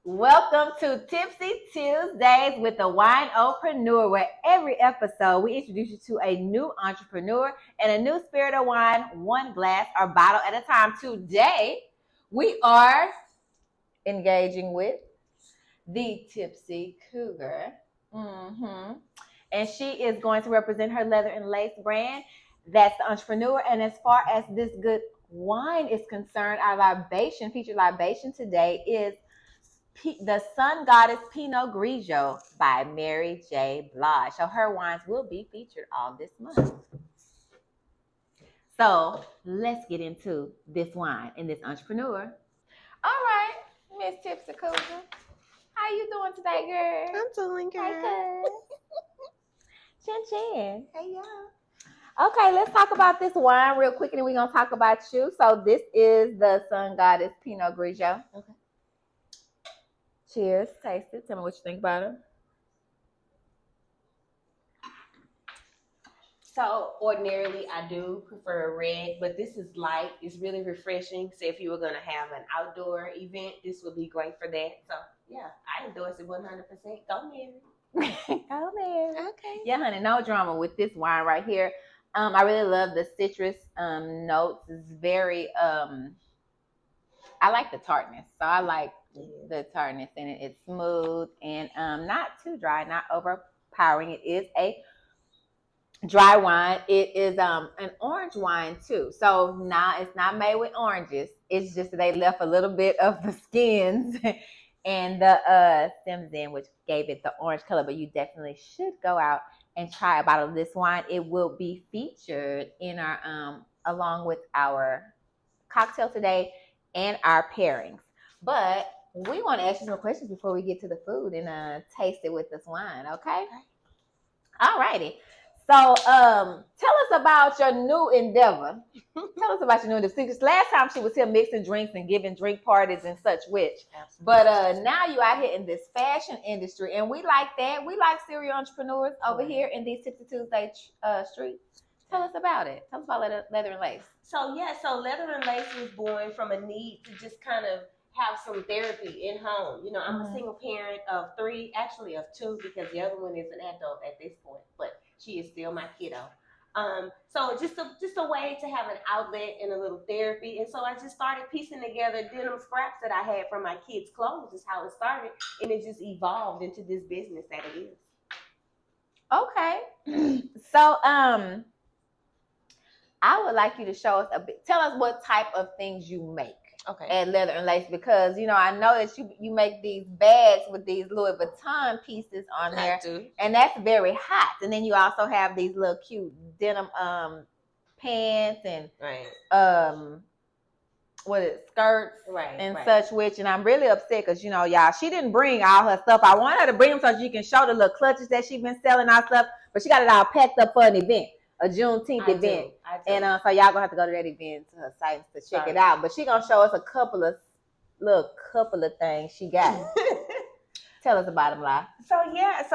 Welcome to Tipsy Tuesdays with the WineOpreneur, where every episode we introduce you to a new entrepreneur and a new spirit of wine, one glass or bottle at a time. Today, we are engaging with Thee Tipsy Cougar. And she is going to represent her leather and lace brand. That's the entrepreneur. And as far as this good wine is concerned, our featured libation today is the Sun Goddess Pinot Grigio by Mary J. Blige. So her wines will be featured all this month. So let's get into this wine and this entrepreneur. All right, Miss Tipsy Cougar, how you doing today, girl? I'm doing good. Hey, Chin Chin. Hey, y'all. Okay, let's talk about this wine real quick, and then we're gonna talk about you. So this is the Sun Goddess Pinot Grigio. Okay. Cheers. Taste it. Tell me what you think about it. So ordinarily I do prefer a red, but this is light. It's really refreshing. So if you were gonna have an outdoor event, this would be great for that. So yeah, I endorse it 100%. Go Mary. Go Mary. Okay. Yeah, honey, no drama with this wine right here. I really love the citrus notes. It's very I like the tartness. So I like the tartness in it. It's smooth and not too dry, not overpowering. It is a dry wine. It is an orange wine too. So now it's not made with oranges. It's just that they left a little bit of the skins and the stems in, which gave it the orange color. But you definitely should go out and try a bottle of this wine. It will be featured in our along with our cocktail today and our pairings. But we want to ask you some questions before we get to the food and taste it with this wine, okay? All righty. So tell us about your new endeavor. Tell us about your new endeavor. Because last time she was here mixing drinks and giving drink parties and such which. Absolutely. But now you out here in this fashion industry, and we like that. We like serial entrepreneurs over here in these Tipsy Tuesday streets. Tell us about it. Tell us about leather and lace. So Leather and Lace was born from a need to just kind of have some therapy in home. You know, I'm a single parent of 3, actually of 2, because the other one is an adult at this point, but she is still my kiddo. So just a way to have an outlet and a little therapy. And so I just started piecing together denim scraps that I had from my kids' clothes is how it started. And it just evolved into this business that it is. Okay. So I would like you to show us a bit. Tell us what type of things you make. Okay. At Leather and Lace, because you know I know that you make these bags with these Louis Vuitton pieces on there, and that's very hot. And then you also have these little cute denim pants and skirts and such which. And I'm really upset because you know y'all, she didn't bring all her stuff. I want her to bring them so she can show the little clutches that she's been selling our stuff, but she got it all packed up for an event. A Juneteenth event. And so y'all gonna have to go to that event to her site to check it out. But she gonna show us a couple of things she got. Tell us about them, Blige. So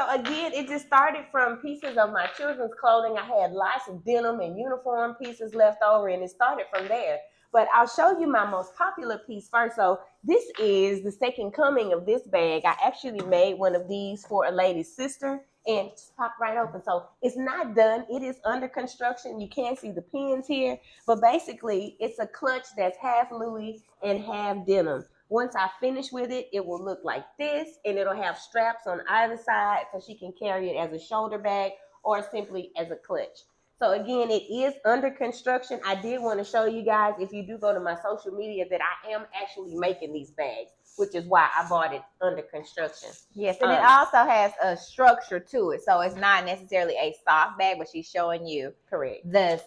again, it just started from pieces of my children's clothing. I had lots of denim and uniform pieces left over, and it started from there. But I'll show you my most popular piece first. So this is the second coming of this bag. I actually made one of these for a lady's sister, and just popped right open. So it's not done. It is under construction. You can't see the pins here, but basically it's a clutch that's half Louis and half denim. Once I finish with it, it will look like this, and it'll have straps on either side so she can carry it as a shoulder bag or simply as a clutch. So again, it is under construction. I did want to show you guys, if you do go to my social media, that I am actually making these bags, which is why I bought it under construction. Yes, and it also has a structure to it. So it's not necessarily a soft bag, but she's showing you the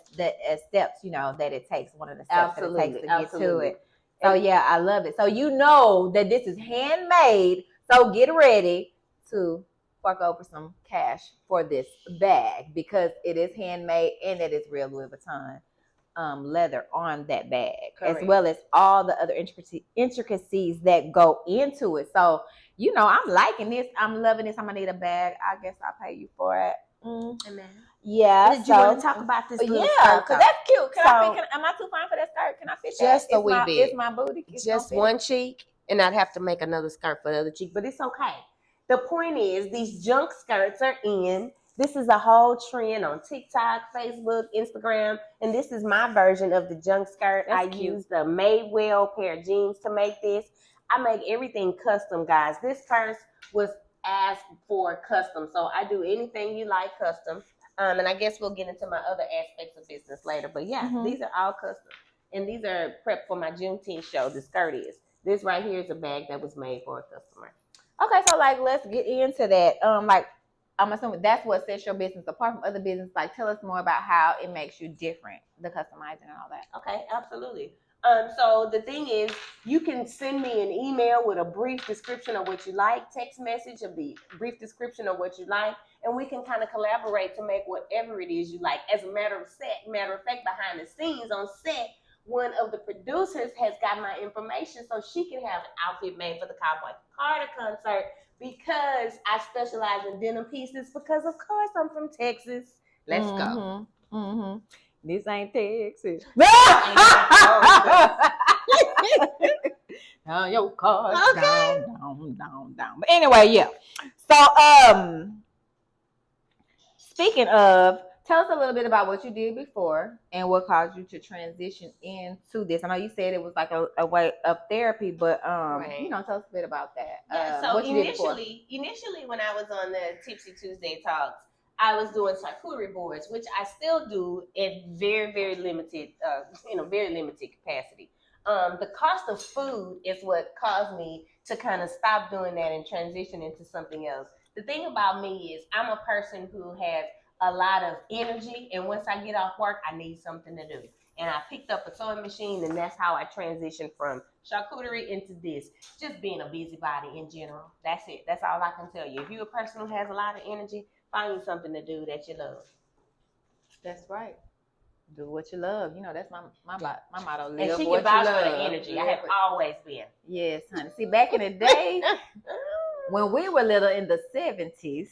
steps, you know, that it takes, one of the steps that it takes to get to it. So yeah, I love it. So you know that this is handmade. So get ready to fork over some cash for this bag because it is handmade and it is real Louis Vuitton leather on that bag, as well as all the other intricacies that go into it. So, you know, I'm liking this. I'm loving this. I'm gonna need a bag. I guess I'll pay you for it. Amen. Yeah. Did you want to talk about this? Yeah, because that's cute. Am I too fine for that skirt? Can I fit just that? A wee bit. It's my booty. Just one cheek. and I'd have to make another skirt for the other cheek, but it's okay. The point is, these junk skirts are in. This is a whole trend on TikTok, Facebook, Instagram, and this is my version of the junk skirt. That's I cute. used a Madewell pair of jeans to make this. I make everything custom, guys. This purse was asked for custom, so I do anything you like custom. And I guess we'll get into my other aspects of business later. But yeah, these are all custom. And these are prep for my Juneteenth show. The skirt is. This right here is a bag that was made for a customer. Okay, so like let's get into that. Like I'm assuming that's what sets your business apart from other business. Like tell us more about how it makes you different, the customizing and all that. Okay, absolutely. So the thing is, you can send me an email with a brief description of what you like, text message of the brief description of what you like, and we can kind of collaborate to make whatever it is you like. As a matter of fact, behind the scenes on set, one of the producers has got my information so she can have an outfit made for the Cowboy Carter concert because I specialize in denim pieces because, of course, I'm from Texas. Let's go. Mm-hmm. This ain't Texas. Down your cars, Okay. down. But anyway, yeah. So, speaking of, tell us a little bit about what you did before and what caused you to transition into this. I know you said it was like a way of therapy, but Right. you know, tell us a bit about that. Yeah, so what you did before. initially when I was on the Tipsy Tuesday Talks, I was doing charcuterie boards, which I still do in very, very limited, very limited capacity. The cost of food is what caused me to kind of stop doing that and transition into something else. The thing about me is I'm a person who has a lot of energy, and once I get off work, I need something to do. And I picked up a sewing machine, and that's how I transitioned from charcuterie into this. Just being a busybody in general. That's it. That's all I can tell you. If you're a person who has a lot of energy, find you something to do that you love. That's right. Do what you love. You know, that's my motto. Live And she what can vouch you for love. the energy. I have always been. Yes, honey. See, back in the day, when we were little in the 70s,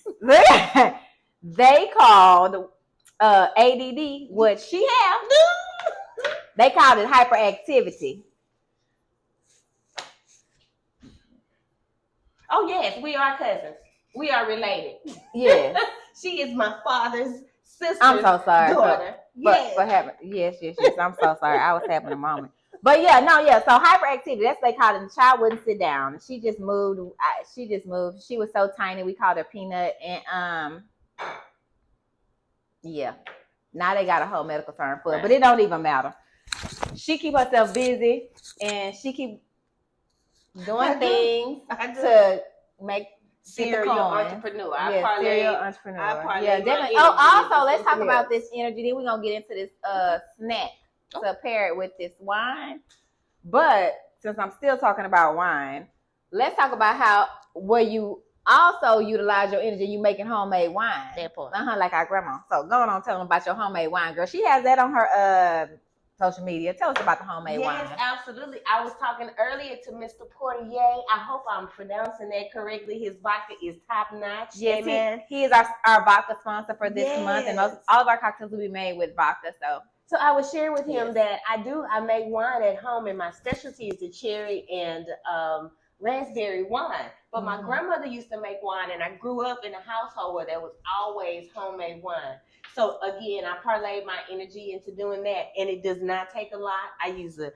they called ADD what she have. They called it hyperactivity. Oh yes, we are cousins. We are related. Yeah. She is my father's sister's I'm so sorry daughter. for having yes. I'm so sorry. I was having a moment. But yeah. So hyperactivity, that's what they called it. The child wouldn't sit down. She just moved. She was so tiny. We called her Peanut. And yeah. Now they got a whole medical term for it, but it don't even matter. She keep herself busy and she keep doing things to make serial entrepreneur. Serial entrepreneur. Yeah, definitely. Oh, also let's talk about this energy. Then we're gonna get into this snack to pair it with this wine. But since I'm still talking about wine, let's talk about where you also utilize your energy. You making homemade wine. That part. Like our grandma. So go on, tell them about your homemade wine, girl. She has that on her social media. Tell us about the homemade wine. Yes, absolutely. I was talking earlier to Mr. Portier. I hope I'm pronouncing that correctly. His vodka is top notch. Yes, he is our vodka sponsor for this month, and all of our cocktails will be made with vodka. So I was sharing with him that I make wine at home, and my specialty is the cherry and raspberry wine. But my grandmother used to make wine, and I grew up in a household where there was always homemade wine. So again, I parlayed my energy into doing that, and it does not take a lot. I use a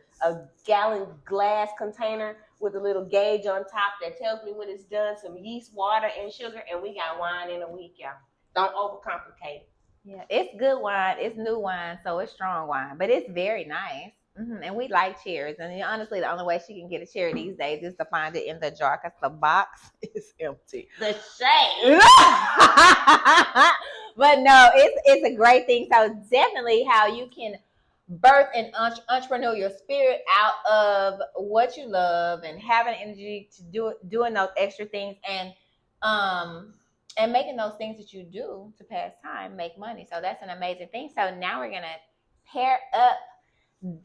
gallon glass container with a little gauge on top that tells me when it's done, some yeast, water, and sugar, and we got wine in a week, y'all. Don't overcomplicate it. Yeah, it's good wine. It's new wine, so it's strong wine, but it's very nice. And we like cherries. And honestly, the only way she can get a cherry these days is to find it in the jar because the box is empty. The shade. But no, it's a great thing. So definitely how you can birth an entrepreneurial spirit out of what you love and having energy to doing those extra things and making those things that you do to pass time make money. So that's an amazing thing. So now we're gonna pair up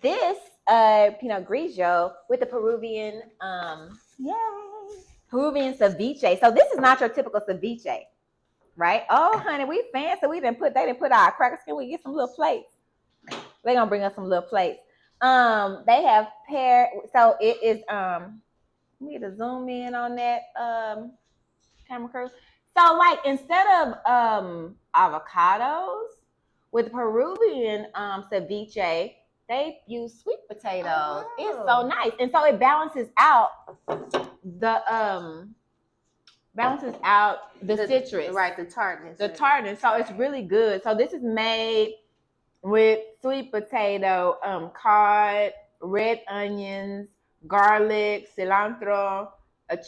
this Pinot Grigio with the Peruvian Peruvian ceviche. So this is not your typical ceviche, right? Oh, honey, we fancy. They didn't put our crackers. Can we get some little plates? They're gonna bring us some little plates. They have paired. So it is We need to zoom in on that camera crew. So like instead of avocados with Peruvian ceviche, they use sweet potatoes. Oh. It's so nice. And so it balances out the citrus. Right, the tartness. The tartness. So it's really good. So this is made with sweet potato, cod, red onions, garlic, cilantro,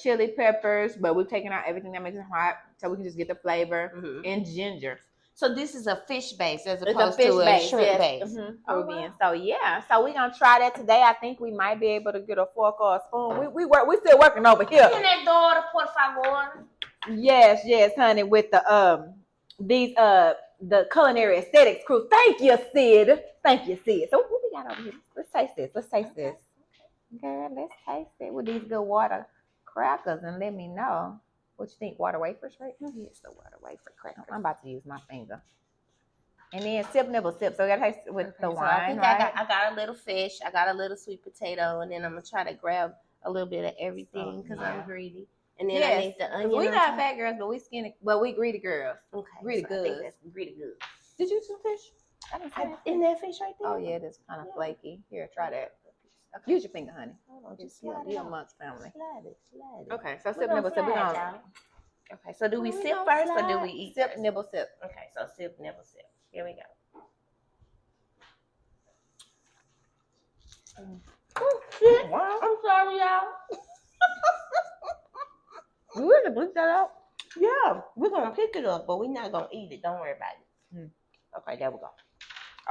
chili peppers, but we've taken out everything that makes it hot so we can just get the flavor, and ginger. So this is a fish base as opposed to a shrimp base. Peruvian. So yeah, so we're gonna try that today. I think we might be able to get a fork or a spoon. We still working over here. Por favor. Yes, honey, with the the culinary aesthetics crew. Thank you, Sid. So what we got over here? Let's taste this. Girl, let's taste it with these good water crackers and let me know what you think. Water wafers, right? Yes, the water wafer crackers. I'm about to use my finger. And then sip, nibble, sip. So we gotta taste with the wine. I think right? I got a little fish, I got a little sweet potato, and then I'm gonna try to grab a little bit of everything because I'm greedy. And then I need the onion. We're not fat girls, but we skinny. Well, we greedy girls. Okay. Greedy good. I think that's greedy good. Did you eat some fish? I didn't see that. Isn't that fish right there? Oh yeah, it is kind of flaky. Here, try that. Okay. Use your finger, honey. Hold on, just slide you're it amongst family. Slide it. Okay, so sip, nibble, sip. Okay, so do we sip first or do we eat? Sip, first? nibble, sip. Okay, so sip, nibble, sip. Here we go. Oh shit! Wow. I'm sorry, y'all. You really bleep that out? Yeah, we're gonna pick it up, but we're not gonna eat it. Don't worry about it. Okay, there we go.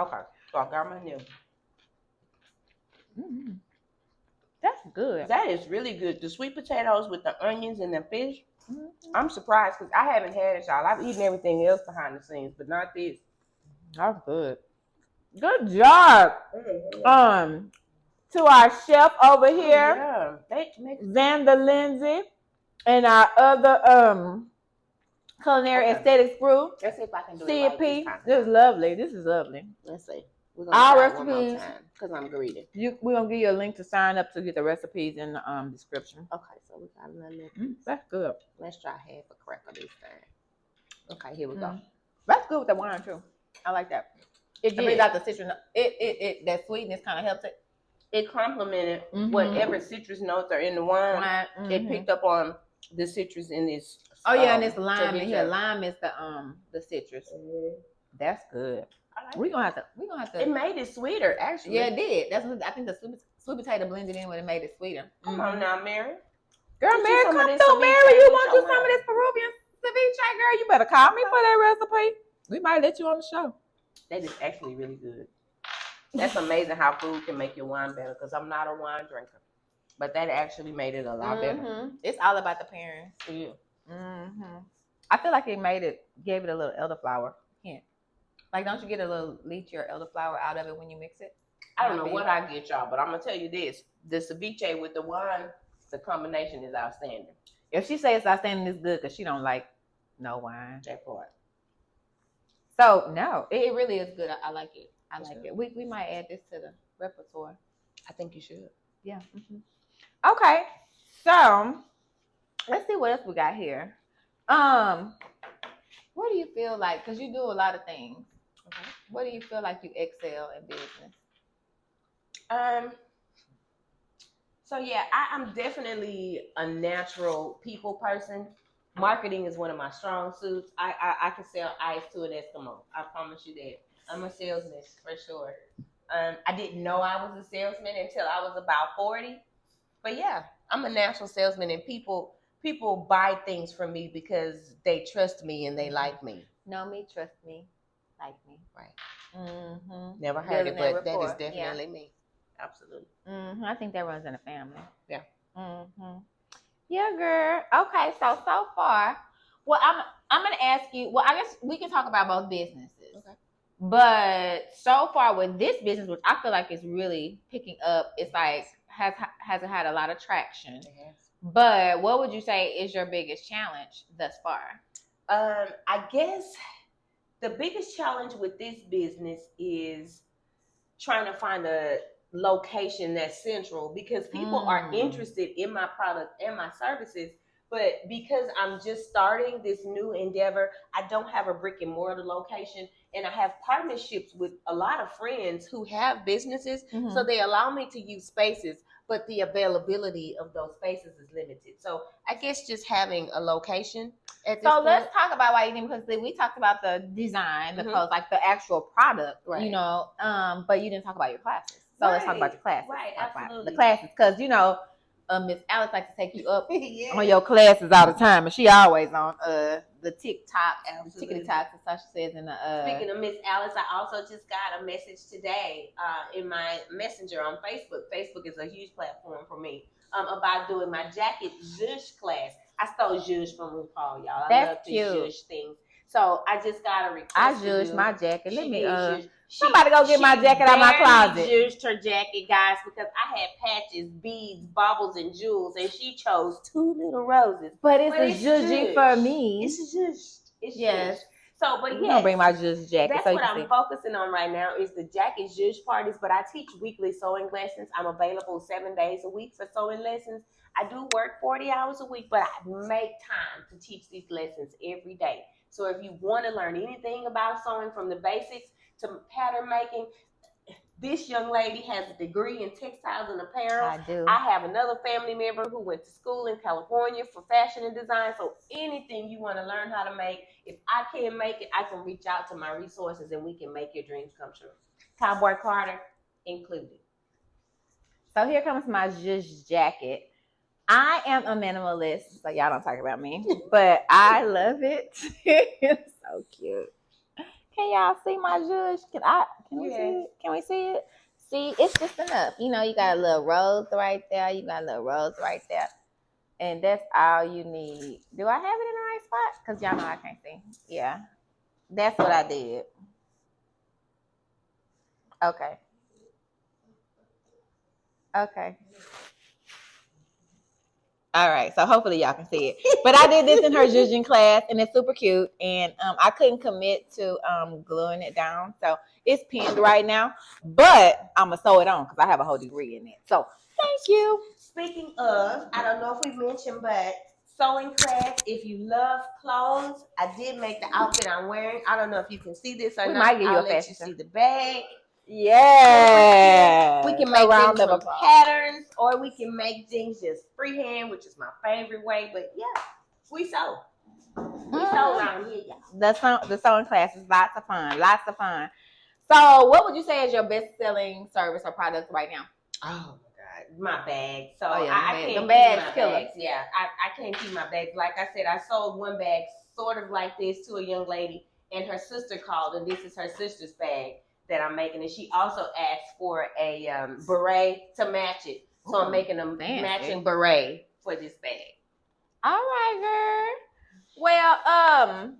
Okay, so I got my new. That's good. That is really good. The sweet potatoes with the onions and the fish. I'm surprised because I haven't had it, y'all. I've eaten everything else behind the scenes, but not this. That's good. Good job. To our chef over here, Xander Lindsay, and our other culinary aesthetics group. Let's see if I can do it. Right this is lovely. This is lovely. Let's see. Our recipes. Because I'm greedy. We're gonna give you a link to sign up to get the recipes in the description. Okay, so we got another. That's good. Let's try half a cracker this time. Okay, here we go. That's good with the wine too. I like that. It brings out the citrus. It that sweetness kind of helps it. It complemented whatever citrus notes are in the wine. It picked up on the citrus in this. Oh yeah, and it's lime in here. Lime is the citrus. That's good. We're gonna have to. It made it sweeter, actually. Yeah, it did. That's what I think the sweet potato blended in when it made it sweeter. Come on now, Mary. Girl, Mary, come through, Mary. You want to do some of this Peruvian ceviche, girl? You better call me for that recipe. We might let you on the show. That is actually really good. That's amazing how food can make your wine better, because I'm not a wine drinker. But that actually made it a lot better. It's all about the pairing. Yeah. I feel like gave it a little elderflower. Like, don't you get a little lychee or elderflower out of it when you mix it? I don't know what I get, y'all, but I'm going to tell you this. The ceviche with the wine, the combination is outstanding. If she says it's outstanding, it's good because she don't like no wine. That part. So, no, it really is good. I like it. I like it. We might add this to the repertoire. I think you should. Yeah. Okay. So, let's see what else we got here. What do you feel like? Because you do a lot of things. Okay. What do you feel like you excel in business? So yeah, I'm definitely a natural people person. Marketing is one of my strong suits. I can sell ice to an Eskimo. I promise you that. I'm a salesman for sure. I didn't know I was a salesman until I was about 40. But yeah, I'm a natural salesman, and people buy things from me because they trust me and they like me. Know me, trust me, like me. Right. Never heard it, but that is definitely me. Absolutely. I think that runs in the family. Yeah. Yeah, girl. Okay, so far, well, I'm gonna ask you. Well, I guess we can talk about both businesses. Okay. But so far with this business, which I feel like is really picking up, it's like hasn't had a lot of traction. It has. But what would you say is your biggest challenge thus far? I guess the biggest challenge with this business is trying to find a location that's central, because people are interested in my product and my services. But because I'm just starting this new endeavor, I don't have a brick and mortar location, and I have partnerships with a lot of friends who have businesses. So they allow me to use spaces, but the availability of those spaces is limited. So I guess just having a location at this point. Let's talk about why you didn't, because we talked about the design, the clothes, like the actual product, Right. you know, but you didn't talk about your classes. So let's talk about your classes. Right, absolutely. The classes, because, you know, Miss Alice likes to take you up on your classes all the time, and she always on the TikTok, tickety talks, as Sasha says in the. Speaking of Miss Alice, I also just got a message today in my messenger on Facebook. Facebook is a huge platform for me, about doing my jacket Zhuzh class. I stole Zhuzh from RuPaul, y'all. I love the Zhuzh things. So I just got a request. I Zhuzhed my jacket. Let me somebody go get my jacket out of my closet. She Zhuzhed her jacket, guys, because I had patches, beads, baubles, and jewels, and she chose 2 little roses. But it's a Zhuzh for me. It's a Zhuzh. It's yes. Zhuzh. So, but yeah, bring my Zhuzh jacket. That's what I'm focusing on right now is the jacket Zhuzh parties. But I teach weekly sewing lessons. I'm available 7 days a week for sewing lessons. I do work 40 hours a week, but I make time to teach these lessons every day. So if you want to learn anything about sewing from the basics to pattern making, this young lady has a degree in textiles and apparel. I do. I have another family member who went to school in California for fashion and design. So anything you want to learn how to make, if I can't make it, I can reach out to my resources and we can make your dreams come true. Cowboy Carter included. So here comes my Zhuzh jacket. I am a minimalist, so y'all don't talk about me, but I love it. It's so cute. Can y'all see my Zhuzh? Can we see it? Can we see it? See, it's just enough. You know, you got a little rose right there. You got a little rose right there. And that's all you need. Do I have it in the right spot? Because y'all know I can't see. Yeah. That's what I did. Okay. Okay. All right, so hopefully y'all can see it. But I did this in her Zhuzh class, and it's super cute. And I couldn't commit to gluing it down, so it's pinned right now. But I'm gonna sew it on because I have a whole degree in it. So thank you. Speaking of, I don't know if we mentioned, but sewing class. If you love clothes, I did make the outfit I'm wearing. I don't know if you can see this or not. Might give you I'll a let you fashion. see the bag. Yeah, we can make things from patterns, or we can make things just freehand, which is my favorite way. But yeah, we sew. We sew around here, y'all. The sewing class is lots of fun. Lots of fun. So, what would you say is your best-selling service or product right now? Oh my God, my bags. So I can't keep bags my bags. Yeah, I can't keep my bags. Like I said, I sold one bag sort of like this to a young lady, and her sister called, and this is her sister's bag that I'm making, and she also asked for a beret to match it. So I'm making a matching beret for this bag. All right, girl. Well,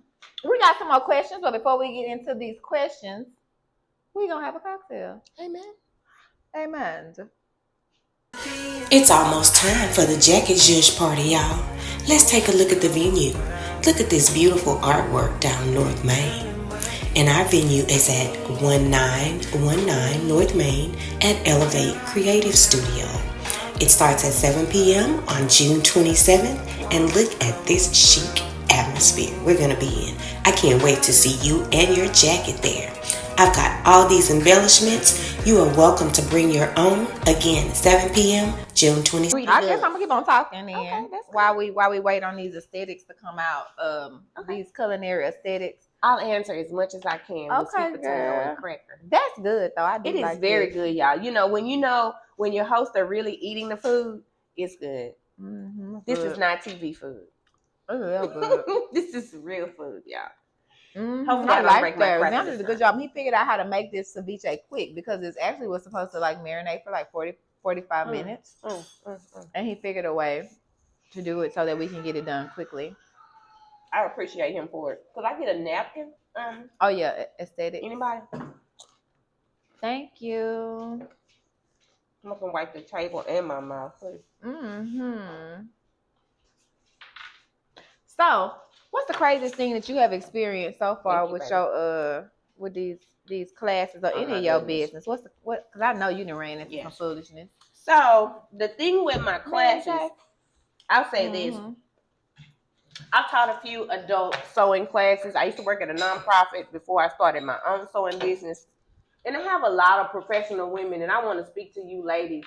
we got some more questions, but before we get into these questions, we're gonna have a cocktail. Amen. Amen. It's almost time for the Jacket Zhuzh party, y'all. Let's take a look at the venue. Look at this beautiful artwork down North Main. And our venue is at 1919 North Main at Elevate Creative Studio. It starts at 7 p.m. on June 27th, and look at this chic atmosphere we're going to be in. I can't wait to see you and your jacket there. I've got all these embellishments. You are welcome to bring your own. Again, 7 p.m., June 27th. I guess I'm going to keep on talking then. Okay, while we wait on these aesthetics to come out, these culinary aesthetics. I'll answer as much as I can with sweet potato and cracker. That's good, though. It is very good, y'all. You know when your hosts are really eating the food, it's good. Mm-hmm. This is not TV food. Good. This is real food, y'all. Mm-hmm. Hopefully, I like that. Now did a good job. He figured out how to make this ceviche quick because it actually was supposed to like marinate for like 45 minutes. And he figured a way to do it so that we can get it done quickly. I appreciate him for it. Could I get a napkin? Oh yeah, aesthetic. Anybody? Thank you. I'm gonna wipe the table and my mouth, please. So, what's the craziest thing that you have experienced so far with your with these these classes or Oh, any my of your goodness. business? What? Because I know you done ran into Yes. some foolishness. So the thing with my classes, I'll say this. Mhm. I've taught a few adult sewing classes. I used to work at a nonprofit before I started my own sewing business. And I have a lot of professional women, and I want to speak to you ladies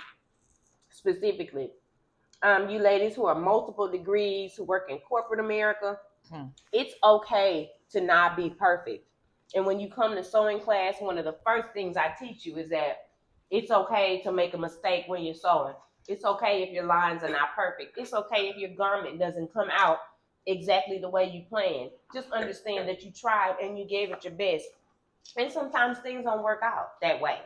specifically. You ladies who are multiple degrees, who work in corporate America, it's okay to not be perfect. And when you come to sewing class, one of the first things I teach you is that it's okay to make a mistake when you're sewing. It's okay if your lines are not perfect. It's okay if your garment doesn't come out exactly the way you planned. Just understand that you tried and you gave it your best. And sometimes things don't work out that way.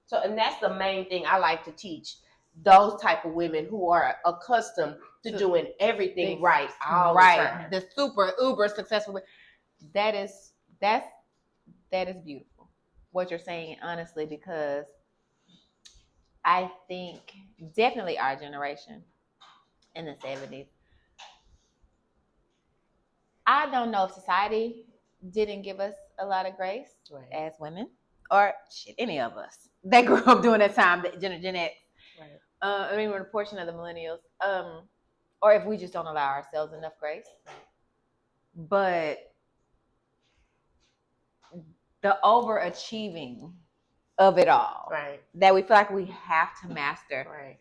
So, and that's the main thing I like to teach those type of women who are accustomed to doing everything right all the time. The super uber successful. That is beautiful. What you're saying, honestly, because I think definitely our generation in the 70s. I don't know if society didn't give us a lot of grace as women, or any of us that grew up during that time, the Gen X. Right. I mean, we're a portion of the millennials, or if we just don't allow ourselves enough grace. But the overachieving of it all, right? That we feel like we have to master, right?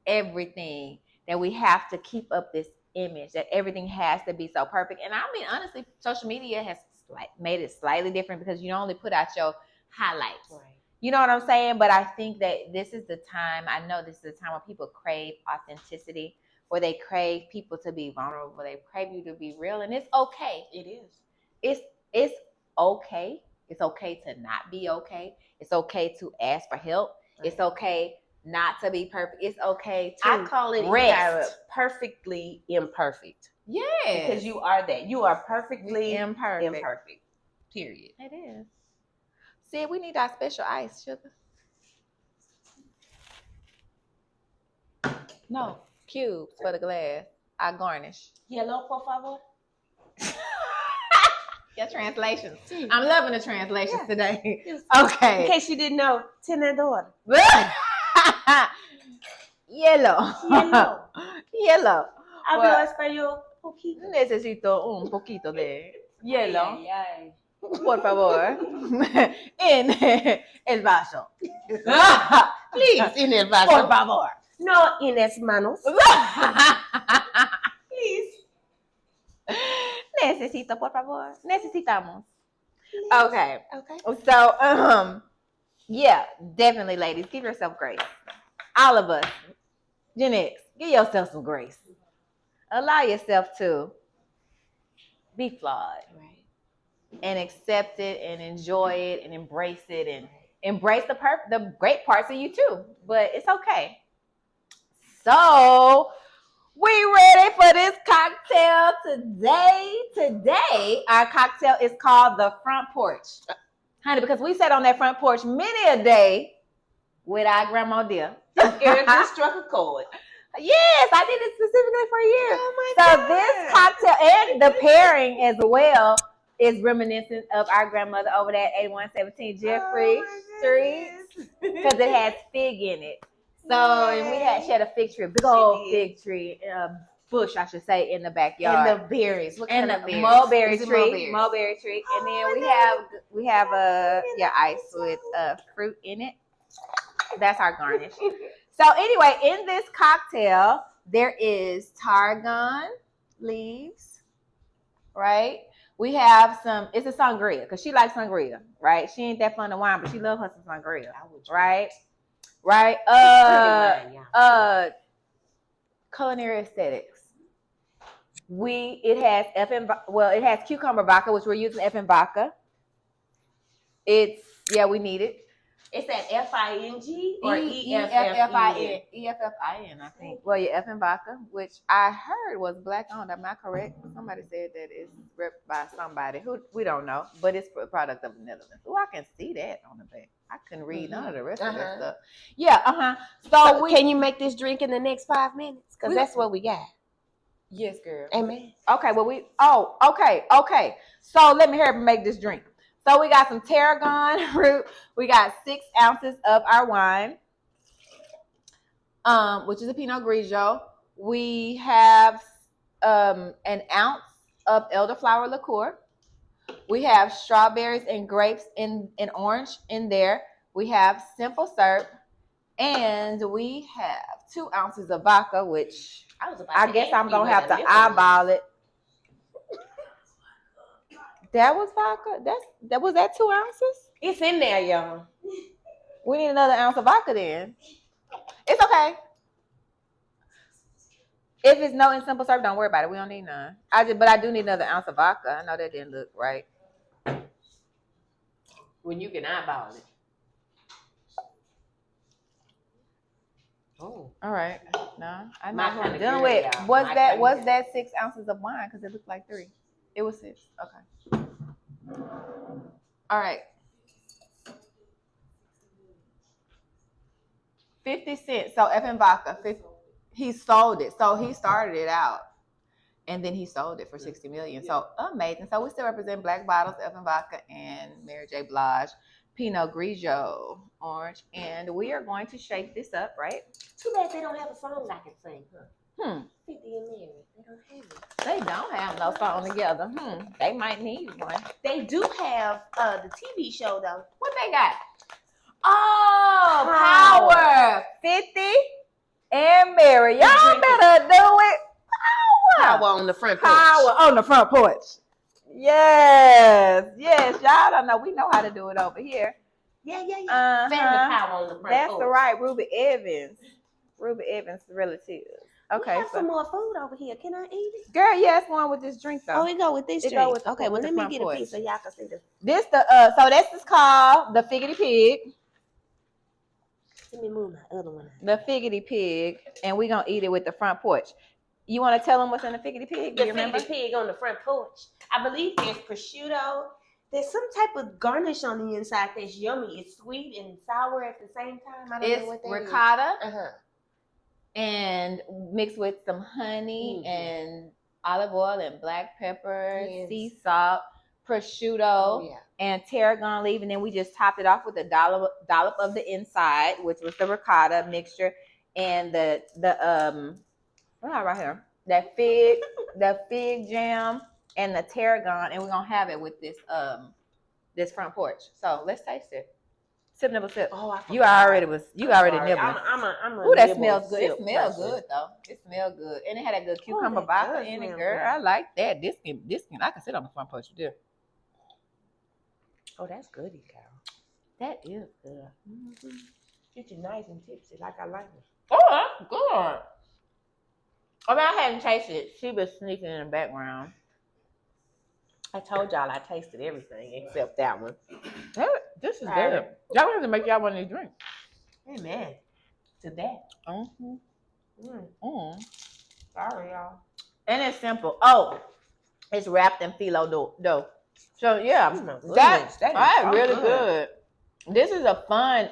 Everything, that we have to keep up this image, that everything has to be so perfect. And I mean, honestly, social media has made it slightly different because you only put out your highlights. Right. You know what I'm saying? But I think that this is the time, I know this is the time when people crave authenticity, where they crave people to be vulnerable, they crave you to be real, and it's okay. It is. It's okay. It's okay to not be okay. It's okay to ask for help. Right. It's okay not to be perfect. It's okay to I call it rest. Perfectly imperfect. Yes. Because you are that. You are perfectly imperfect. Period. It is. See, we need our special ice, sugar. No, cubes for the glass. I garnish. Hello, por favor. Your translations. I'm loving the translations today. Okay. In case you didn't know, tenedor. Yellow. Hablo español poquito. Necesito un poquito de hielo. Ay. Por favor. En el vaso. Please, en el vaso. Por favor. No en las manos. Please. Necesito, por favor. Necesitamos. Please. Okay. So, yeah, definitely, ladies, give yourself grace. All of us. Gen X, give yourself some grace. Allow yourself to be flawed. Right. And accept it and enjoy it and embrace it and embrace the great parts of you too. But it's okay. So, we ready for this cocktail today? Today, our cocktail is called the Front Porch. Honey, because we sat on that front porch many a day with our grandma dear. Eric just struck a chord. Yes, I did it specifically for you. Oh my God. God. This cocktail and the pairing as well is reminiscent of our grandmother over there at 8117 Jeffrey Street, because it has fig in it. So, and she had a fig tree, a big old fig tree, bush, I should say, in the backyard. And the berries. What kind of berries? Mulberry tree. Mulberry tree. And then we have ice with fruit in it. That's our garnish. So anyway, in this cocktail, there is tarragon leaves, right? We have it's a sangria, because she likes sangria, right? She ain't that fond of wine, but she loves her some sangria, right? Right? Culinary aesthetics. It has cucumber vodka, which we're using F and vodka. We need it. It's that F-I-N-G or E-F-F-I-N. E-F-F-I-N, I think. Well, your F and vodka, which I heard was black owned. Am I correct? Somebody said that it's ripped by somebody who we don't know, but it's a product of the Netherlands. Oh, I can see that on the back. I couldn't read none of the rest of that stuff. Yeah, So can you make this drink in the next 5 minutes? Because that's what we got. Yes, girl. Amen. Okay, okay. So let me hurry up and make this drink. So we got some tarragon root. We got 6 ounces of our wine, which is a Pinot Grigio. We have an ounce of elderflower liqueur. We have strawberries and grapes and orange in there. We have simple syrup. And we have 2 ounces of vodka, which I guess I'm going to have to eyeball it. That was vodka? Was that 2 ounces? It's in there, y'all. We need another ounce of vodka then. It's okay. If it's no in simple syrup, don't worry about it. We don't need none. But I do need another ounce of vodka. I know that didn't look right. When you can eyeball it. Oh. All right. No, I'm not what I'm dealing with. Was that 6 ounces of wine? Because it looked like 3. It was 6. Okay. All right. 50 cents. So F and vodka. He sold it. So he started it out, and then he sold it for $60 million. So amazing. So we still represent Black Bottles, F and vodka, and Mary J. Blige, Pinot Grigio, orange, and we are going to shake this up, right? Too bad they don't have a song I can sing, huh? 50 and Mary. They don't have it. They don't have no song together. They might need one. They do have the TV show though. What they got? Oh, Power. 50 and Mary. Y'all better do it. Power on the front porch. Power on the front porch. Yes. Y'all don't know. We know how to do it over here. Yeah. Family power on the front porch. That's right. Ruby Evans relatives. Okay. We have some more food over here. Can I eat it? Girl, yes, one with this drink though. Oh, it go with this drink. Okay, well let me get a piece so y'all can see this. So this is called the Figgity Pig. Let me move my other one out. The Figgity Pig, and we're gonna eat it with the front porch. You want to tell them what's in the Figgity Pig? The Figgity Pig on the front porch. I believe there's prosciutto. There's some type of garnish on the inside that's yummy. It's sweet and sour at the same time. I don't know what that ricotta and mixed with some honey and olive oil and black pepper, sea salt, prosciutto, and tarragon leaf. And then we just topped it off with a dollop of the inside, which was the ricotta mixture, and the right here, the fig jam and the tarragon, and we're gonna have it with this front porch. So let's taste it. Sip, nibble, sip. Oh, you already nibbling. Ooh, that smells good. It smells good though. It smells good, and it had a good cucumber vodka in it, girl. Good. I like that. This can. I can sit on the front porch with this. Oh, that's goody, Carol. That is good. Get you nice and tipsy, like I like it. Oh, that's good. I mean, I hadn't tasted it. She was sneaking in the background. I told y'all I tasted everything except that one. This is good. Y'all have to make y'all one of these drinks. Amen. To that. Sorry, y'all. And it's simple. Oh, it's wrapped in phyllo dough. So yeah, that's really good. This is a fun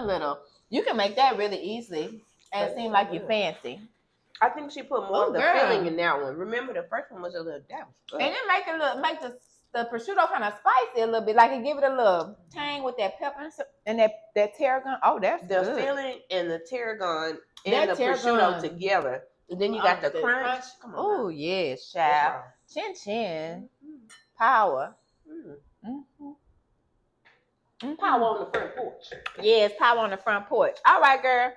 little. You can make that really easily and it seem like you're fancy. I think she put more of the filling in that one. Remember, the first one was a little down. And then make the prosciutto kind of spicy a little bit, like it give it a little tang with that pepper and that tarragon. Oh, that's the good. filling and the tarragon and the prosciutto together. And then you got the crunch. Oh yes, child. Chin chin. Power. Power on the front porch. Yes, power on the front porch. All right, girl.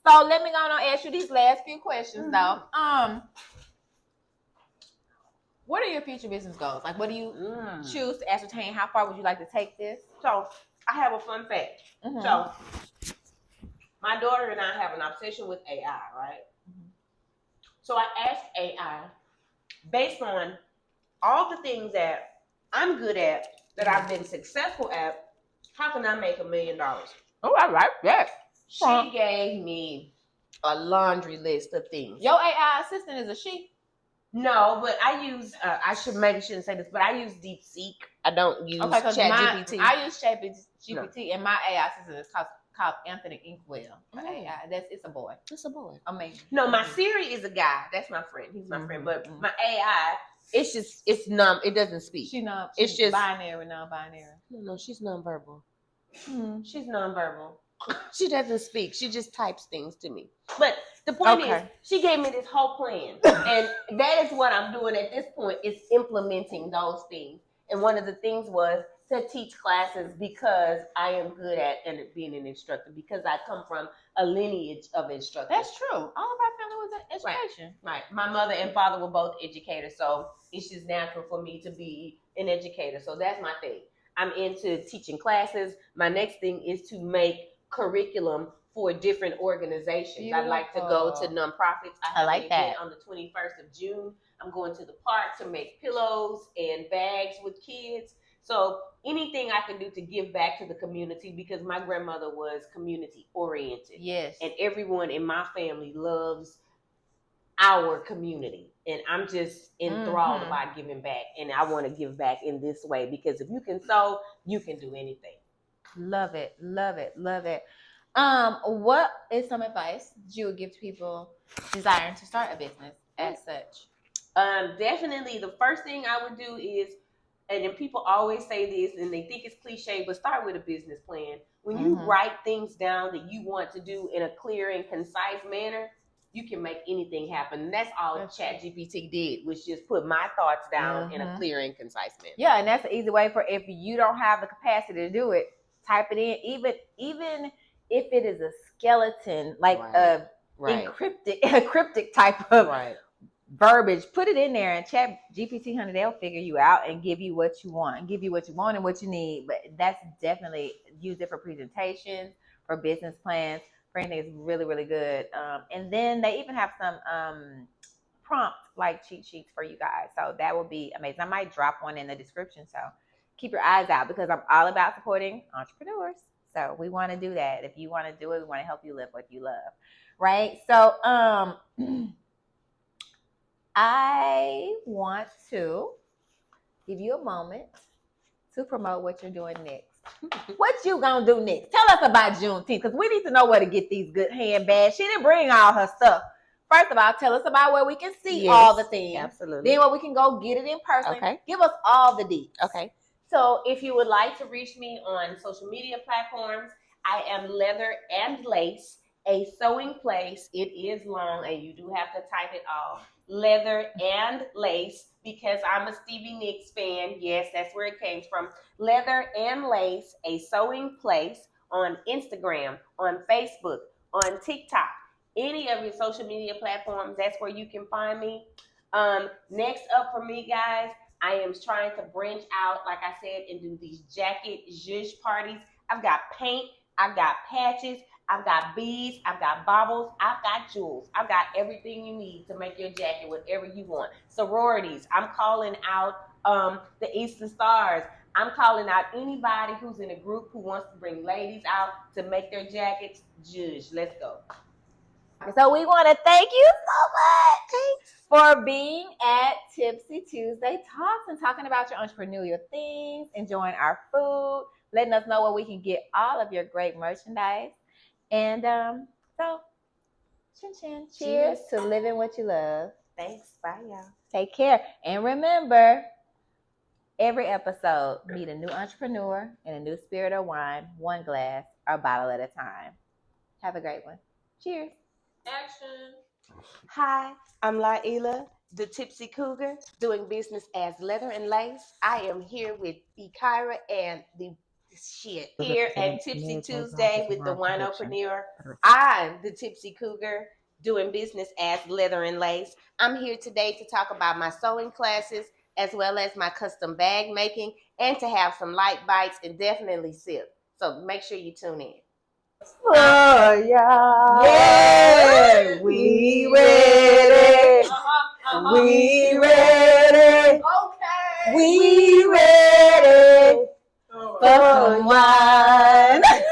So let me go on and ask you these last few questions, though. What are your future business goals? Like, what do you choose to ascertain? How far would you like to take this? So, I have a fun fact. So, my daughter and I have an obsession with AI, right? So, I asked AI, based on all the things that I'm good at, that I've been successful at, how can I make $1 million? Oh, I like that. She gave me a laundry list of things. Your AI assistant is a she? No, but I use, shouldn't say this, but I use DeepSeek. I don't use ChatGPT. I use ChatGPT, and my AI assistant is called Anthony Inkwell. AI. It's a boy. It's a boy. Amazing. No, my Siri is a guy. That's my friend. He's my friend. But my AI it's numb. It doesn't speak. She's just binary, non-binary. No, she's nonverbal. Hmm. She's nonverbal. She doesn't speak. She just types things to me. But the point is, she gave me this whole plan. And that is what I'm doing at this point, is implementing those things. And one of the things was to teach classes, because I am good at being an instructor, because I come from a lineage of instructors. That's true. All of our family was in education. Right. My mother and father were both educators, so it's just natural for me to be an educator. So that's my thing. I'm into teaching classes. My next thing is to make curriculum for different organizations. Beautiful. I'd like to go to nonprofits. I like that. On the 21st of June, I'm going to the park to make pillows and bags with kids. So anything I can do to give back to the community, because my grandmother was community oriented. Yes. And everyone in my family loves our community. And I'm just enthralled by giving back. And I want to give back in this way, because if you can sow, you can do anything. Love it. Love it. Love it. What is some advice you would give to people desiring to start a business as such? Definitely the first thing I would do is, and then people always say this and they think it's cliche, but start with a business plan. When you write things down that you want to do in a clear and concise manner, you can make anything happen. And that's all ChatGPT did, was just put my thoughts down in a clear and concise manner. Yeah, and that's an easy way for, if you don't have the capacity to do it, type it in. Even if it is a skeleton, like a cryptic type of verbiage, put it in there, and ChatGPT, honey, they'll figure you out and give you what you want, and what you need. But that's definitely, use it for presentations, for business plans, for anything. It's really, really good. And then they even have some prompt like cheat sheets for you guys. So that would be amazing. I might drop one in the description. So keep your eyes out, because I'm all about supporting entrepreneurs. So we want to do that. If you want to do it, we want to help you live what you love. Right? So I want to give you a moment to promote what you're doing next. What you gonna do next? Tell us about Juneteenth, because we need to know where to get these good handbags. She didn't bring all her stuff. First of all, tell us about where we can see all the things. Absolutely. Then where we can go get it in person. Okay. Give us all the deets. Okay. So if you would like to reach me on social media platforms, I am Leather and Lace, a sewing place. It is long, and you do have to type it all. Leather and Lace, because I'm a Stevie Nicks fan. Yes, that's where it came from. Leather and Lace, a sewing place, on Instagram, on Facebook, on TikTok, any of your social media platforms. That's where you can find me. Next up for me, guys, I am trying to branch out, like I said, and do these jacket Zhuzh parties. I've got paint, I've got patches, I've got beads, I've got baubles, I've got jewels. I've got everything you need to make your jacket whatever you want. Sororities, I'm calling out the Eastern Stars. I'm calling out anybody who's in a group who wants to bring ladies out to make their jackets. Zhuzh, let's go. So we want to thank you so much for being at Tipsy Tuesday Talks and talking about your entrepreneurial things, enjoying our food, letting us know where we can get all of your great merchandise. And so, chin chin, cheers to living what you love. Thanks. Bye, y'all. Take care. And remember, every episode, meet a new entrepreneur in a new spirit of wine, one glass or bottle at a time. Have a great one. Cheers. Action. Hi, I'm Laila, the Tipsy Cougar, doing business as Leather and Lace. I am here with Ikira and the shit here at Tipsy Tuesday with the WineOpreneur. I'm the Tipsy Cougar, doing business as Leather and Lace. I'm here today to talk about my sewing classes, as well as my custom bag making, and to have some light bites and definitely sip. So make sure you tune in. Oh, yeah. Yeah. We ready. We ready. Okay. We ready. For some wine.